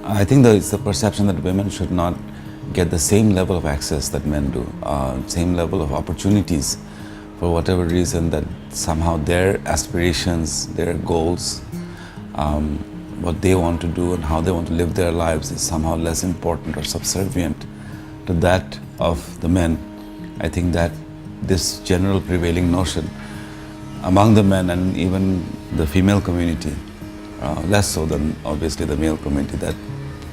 I think that it's the perception that women should not get the same level of access that men do, same level of opportunities for whatever reason, that somehow their aspirations, their goals, what they want to do and how they want to live their lives is somehow less important or subservient to that of the men. I think that this general prevailing notion among the men and even the female community, less so than obviously the male community, that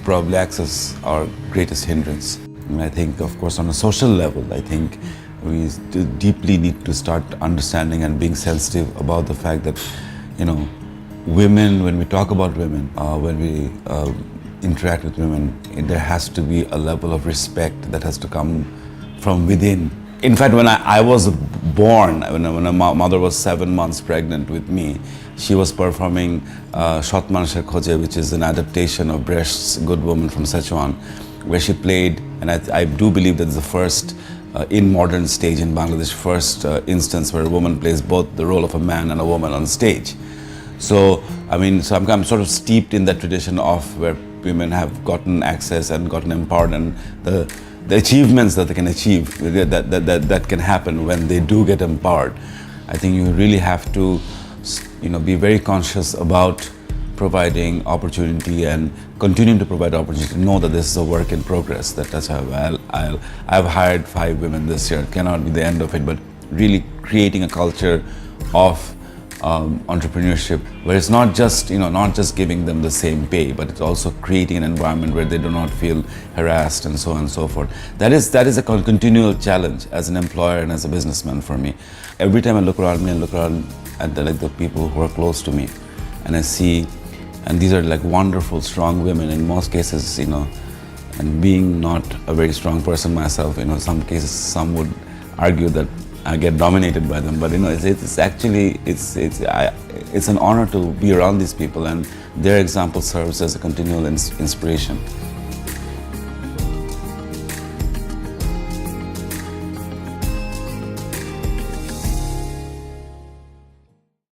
probably acts as our greatest hindrance. And I think, of course, on a social level, I think we deeply need to start understanding and being sensitive about the fact that, women, when we talk about women, when we interact with women, there has to be a level of respect that has to come from within. In fact, when I was born, when my mother was 7 months pregnant with me, she was performing Shat Manusher Khoje, which is an adaptation of Brecht's Good Woman from Sichuan, where she played, and I do believe that's the first in modern stage in Bangladesh, first instance where a woman plays both the role of a man and a woman on stage. So, I'm sort of steeped in that tradition of where women have gotten access and gotten empowered, and the achievements that they can achieve, that can happen when they do get empowered. I think you really have to, be very conscious about providing opportunity and continuing to provide opportunity. Know that this is a work in progress. That's how I've hired 5 women this year. It cannot be the end of it, but really creating a culture of entrepreneurship where it's not just giving them the same pay, but it's also creating an environment where they do not feel harassed and so on and so forth. That is a continual challenge as an employer and as a businessman for me. Every time I look around me and look around at the people who are close to me, and I see, and these are like wonderful, strong women in most cases, and being not a very strong person myself, some cases some would argue that I get dominated by them, but it's actually it's an honor to be around these people, and their example serves as a continual inspiration.